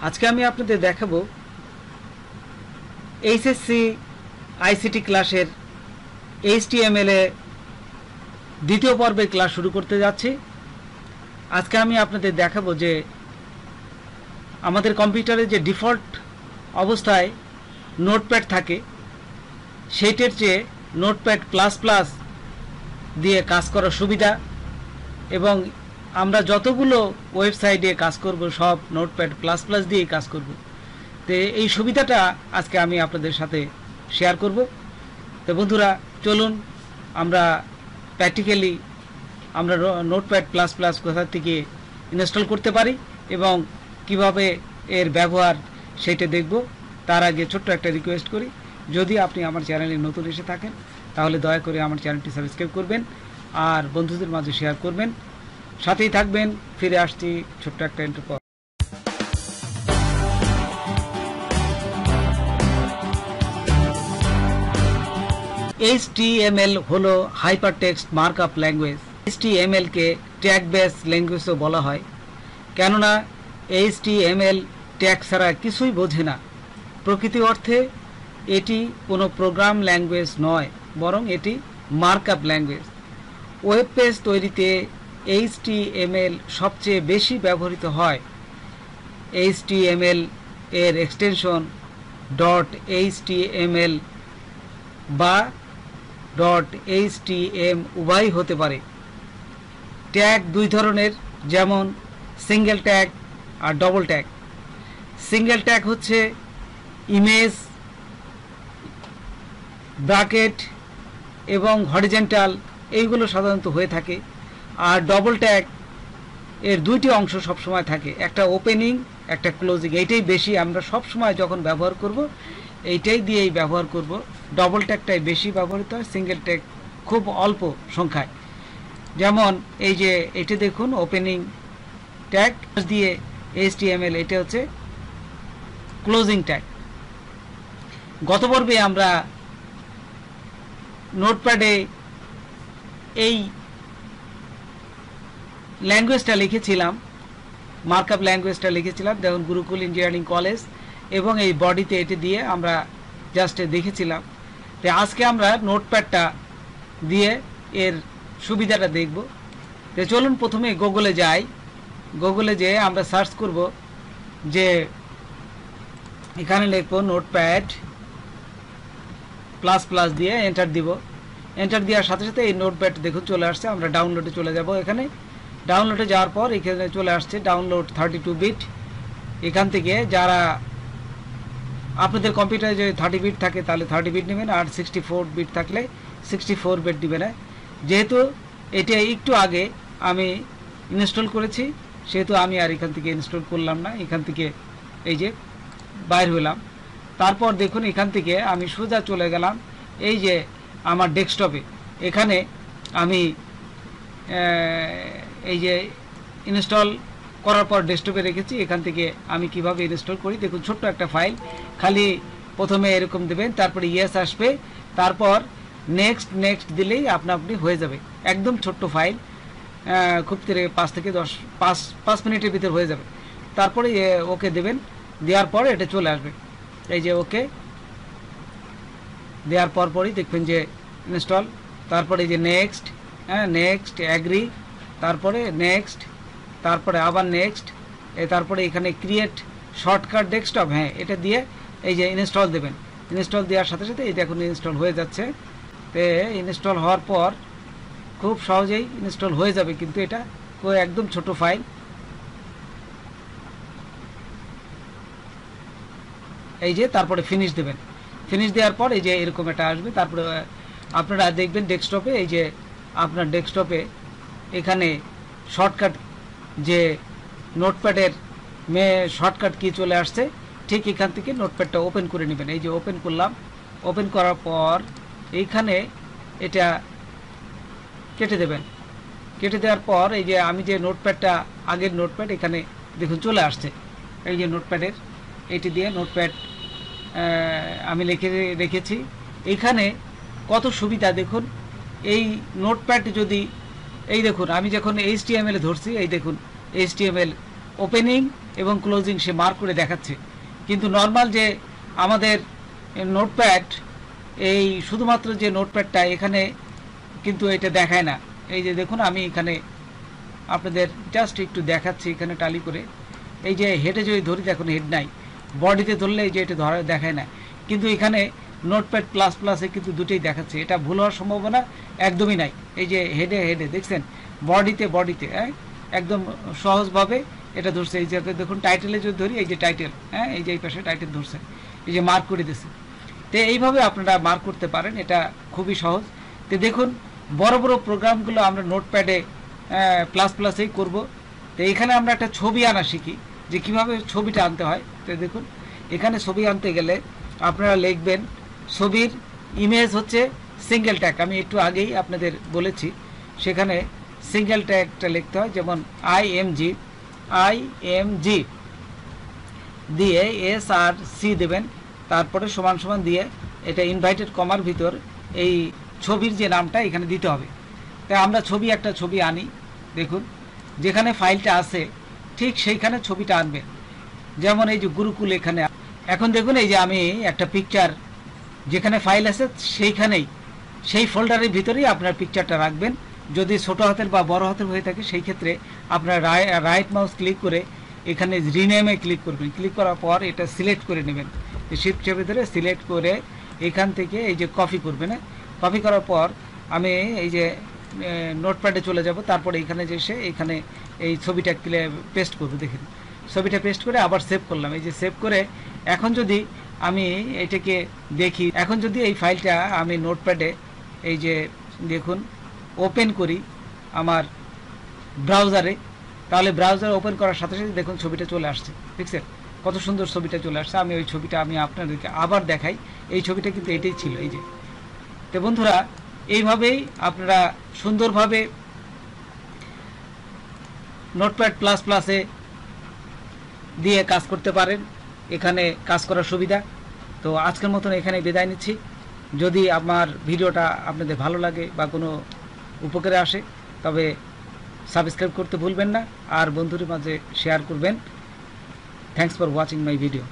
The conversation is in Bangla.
আজকে আমি আপনাদের দেখাবো এইচএসসি আইসিটি ক্লাসের HTML এ দ্বিতীয় পর্বের ক্লাস শুরু করতে যাচ্ছি। আজকে আমি আপনাদের দেখাবো যে আমাদের কম্পিউটারে যে ডিফল্ট অবস্থায় নোটপ্যাড থাকে সেইটার চেয়ে নোটপ্যাড প্লাস প্লাস দিয়ে কাজ করার সুবিধা, এবং আমরা যতগুলো ওয়েবসাইটে কাজ করব সব নোটপ্যাড প্লাস প্লাস দিয়েই কাজ করব। তো এই সুবিধাটা আজকে আমি আপনাদের সাথে শেয়ার করব। তো বন্ধুরা, চলুন আমরা প্র্যাকটিক্যালি আমরা নোটপ্যাড প্লাস প্লাস কোথা থেকে ইনস্টল করতে পারি এবং কিভাবে এর ব্যবহার সেটা দেখব। তার আগে ছোট্ট একটা রিকোয়েস্ট করি, যদি আপনি আমার চ্যানেলে নতুন এসে থাকেন তাহলে দয়া করে আমার চ্যানেলটি সাবস্ক্রাইব করবেন আর বন্ধুদের মাঝে শেয়ার করবেন, সাথেই থাকবেন। ফিরে আসছি ছোট্ট একটা ইন্ট্রো পর। HTML হলো হাইপারটেক্সট মার্কআপ ল্যাঙ্গুয়েজ। HTML কে ট্যাগ বেস ল্যাঙ্গুয়েজও বলা হয়, কেননা HTML ট্যাগ ছাড়া কিছুই বোঝে না। প্রকৃতি অর্থে এটি কোনো প্রোগ্রাম ল্যাঙ্গুয়েজ নয়, বরং এটি মার্কআপ ল্যাঙ্গুয়েজ। ওয়েব পেজ তৈরিতে HTML সবচেয়ে বেশি ব্যবহৃত হয়। HTML এর এক্সটেনশন .html বা .htm উভয়ই হতে পারে। ট্যাগ দুই ধরনের, যেমন সিঙ্গেল ট্যাগ আর ডবল ট্যাগ। সিঙ্গেল ট্যাগ হচ্ছে ইমেজ, ব্র্যাকেট এবং হরিজন্টাল, এইগুলো সাধারণত হয়ে থাকে। আর ডবল ট্যাগ এর দুইটি অংশ সবসময় থাকে, একটা ওপেনিং একটা ক্লোজিং। এইটাই বেশি আমরা সবসময় যখন ব্যবহার করব এইটাই দিয়েই ব্যবহার করব। ডবল ট্যাগটাই বেশি ব্যবহৃত হয়, সিঙ্গেল ট্যাগ খুব অল্প সংখ্যায়। যেমন এই যে এটি দেখুন, ওপেনিং ট্যাগ দিয়ে HTML, এটা হচ্ছে ক্লোজিং ট্যাগ। গত পর্বে আমরা নোটপ্যাডে এই ল্যাঙ্গুয়েজটা লিখেছিলাম, মার্কআপ ল্যাঙ্গুয়েজটা লিখেছিলাম, দেখুন গুরুকুল ইঞ্জিনিয়ারিং কলেজ, এবং এই বডিতে এটি দিয়ে আমরা জাস্ট দেখেছিলাম। তো আজকে আমরা নোটপ্যাডটা দিয়ে এর সুবিধাটা দেখব। তো চলুন প্রথমে গুগলে যাই। গুগলে যেয়ে আমরা সার্চ করব, যে এখানে লিখব নোটপ্যাড প্লাস প্লাস দিয়ে এন্টার দিব। এন্টার দেওয়ার সাথে সাথে এই নোটপ্যাড দেখুন চলে আসছে। আমরা ডাউনলোডে চলে যাব। এখানে ডাউনলোডে যাওয়ার পর এখানে চলে আসছে ডাউনলোড 32 বিট। এখান থেকে যারা আপনাদের কম্পিউটারে যদি 30 বিট থাকে তাহলে 30 বিট নেবেন, আর 64 বিট থাকলে 64 বিট নেবেন। যেহেতু এটা একটু আগে আমি ইনস্টল করেছি সেহেতু আমি আর এখান থেকে ইনস্টল করলাম না, এখান থেকে এই যে বাইর হলাম। তারপর দেখুন এখান থেকে আমি সোজা চলে গেলাম এই যে আমার ডেস্কটপে। এখানে আমি এই যে ইনস্টল করার পর ডেস্কটপে রেখেছি। এখান থেকে আমি কিভাবে ইনস্টল করি দেখুন, ছোট্ট একটা ফাইল, খালি প্রথমে এরকম দেবেন, তারপরে ইয়েস আসবে, তারপর নেক্সট নেক্সট দিলেই আপনি হয়ে যাবে। একদম ছোট্ট ফাইল, খুব 5 মিনিটের ভিতর হয়ে যাবে। তারপরে ওকে দেবেন, দেওয়ার পর এটা চলে আসবে। এই যে ওকে দেওয়ার পরপরই দেখবেন যে ইনস্টল, তারপরে এই যে নেক্সট, নেক্সট অ্যাগ্রি, তারপরে নেক্সট, তারপরে আবার নেক্সট, তারপরে এখানে ক্রিয়েট শর্টকাট ডেস্কটপ, এটা দিয়ে এই যে ইনস্টল দেবেন। ইনস্টল দেওয়ার সাথে সাথে এই দেখুন ইনস্টল হয়ে যাচ্ছে। তো ইনস্টল হওয়ার পর খুব সহজেই ইনস্টল হয়ে যাবে, কিন্তু এটা একদম ছোট ফাইল। এই যে তারপরে ফিনিশ দেবেন। ফিনিশ দেওয়ার পর এই যে এরকম একটা আসবে। তারপরে আপনারা দেখবেন ডেস্কটপে, এই যে আপনার ডেস্কটপে এখানে শর্টকাট, যে নোটপ্যাডের শর্টকাট কি চলে আসছে, ঠিক এখান থেকে নোটপ্যাডটা ওপেন করে নেবেন। এই যে ওপেন করলাম। ওপেন করার পর এইখানে এটা কেটে দেবেন। কেটে দেওয়ার পর এই যে আমি যে নোটপ্যাডটা, আগের নোটপ্যাড, এখানে দেখুন চলে আসছে। এই যে নোটপ্যাডের এটি দিয়ে নোটপ্যাড আমি লিখে রেখেছি। এখানে কত সুবিধা দেখুন। এই নোটপ্যাড যদি, এই দেখুন আমি যখন HTML ধরছি, এই দেখুন HTML ওপেনিং এবং ক্লোজিং সে মার্ক করে দেখাচ্ছে। কিন্তু নর্মাল যে আমাদের নোটপ্যাড, এই শুধুমাত্র যে নোটপ্যাডটা এখানে কিন্তু এটা দেখায় না। এই যে দেখুন, আমি এখানে আপনাদের জাস্ট একটু দেখাচ্ছি এখানে টালি করে। এই যে হেডে যদি ধরি, দেখুন হেড নাই, বডিতে ধরলে এই যে এটা ধরা দেখায় না, কিন্তু এখানে নোটপ্যাড প্লাস প্লাসে কিন্তু দুটোই দেখাচ্ছে। এটা ভুল হওয়ার সম্ভাবনা একদমই নাই। এই যে হেডে দেখছেন, বডিতে একদম সহজভাবে এটা ধরছে। এই যে দেখুন টাইটেলে যদি ধরি, এই যে টাইটেল, এই যে এই পাশে টাইটেল ধরছে, এই যে মার্ক করে দিচ্ছে। তো এইভাবে আপনারা মার্ক করতে পারেন, এটা খুবই সহজ। তো দেখুন, বড় বড় প্রোগ্রামগুলো আমরা নোটপ্যাডে প্লাস প্লাসেই করব। তো এখানে আমরা একটা ছবি আনা শিখি যে কীভাবে ছবিটা আনতে হয়। তো দেখুন, এখানে ছবি আনতে গেলে আপনারা লিখবেন, ছবির ইমেজ হচ্ছে সিঙ্গেল ট্যাগ। আমি একটু আগেই আপনাদের বলেছি, সেখানে সিঙ্গেল ট্যাগটা লিখতে হয়। যেমন IMG দিয়ে SRC দেবেন, তারপরে সমান সমান দিয়ে এটা ইনভাইটেড কমার ভিতর এই ছবির যে নামটা এখানে দিতে হবে। তাই আমরা একটা ছবি আনি। দেখুন, যেখানে ফাইলটা আছে ঠিক সেইখানে ছবিটা আনবেন। যেমন এই যে গুরুকুল এখানে। এখন দেখুন, এই যে আমি একটা পিকচার, যেখানে ফাইল আছে সেইখানেই, সেই ফোল্ডারের ভিতরেই আপনার পিকচারটা রাখবেন। যদি ছোট হাতের বা বড় হাতের হয়ে থাকে, সেই ক্ষেত্রে আপনার রাইট মাউস ক্লিক করে এখানে রিনেমে ক্লিক করবেন। ক্লিক করার পর এটা সিলেক্ট করে নেবেন, শিফট চেপে ধরে সিলেক্ট করে এখান থেকে এই যে কপি করবেন। কপি করার পর আমি এই যে নোটপ্যাডে চলে যাব, তারপরে এখানে যে এখানে এই ছবিটা পেস্ট করবো। দেখেন, ছবিটা পেস্ট করে আবার সেভ করলাম। এই যে সেভ করে এখন যদি আমি এটাকে দেখি, এখন যদি এই ফাইলটা আমি নোটপ্যাডে এই যে দেখুন ওপেন করি আমার ব্রাউজারে, তাহলে ব্রাউজার ওপেন করার সাথে সাথে দেখুন ছবিটা চলে আসছে। দেখছেন কত সুন্দর ছবিটা চলে আসছে। আমি ওই ছবিটা আমি আপনাদেরকে আবার দেখাই। এই ছবিটা কিন্তু এটাই ছিল, এই যে। তো বন্ধুরা, এইভাবেই আপনারা সুন্দরভাবে নোটপ্যাড প্লাস প্লাসে দিয়ে কাজ করতে পারেন। এখানে কাজ করার সুবিধা। তো আজকের মতন এখানে বিদায় নিচ্ছি। যদি আমার ভিডিওটা আপনাদের ভালো লাগে বা কোনো উপকারে আসে, তবে সাবস্ক্রাইব করতে ভুলবেন না, আর বন্ধুদের মাঝে শেয়ার করবেন। Thanks for watching my video.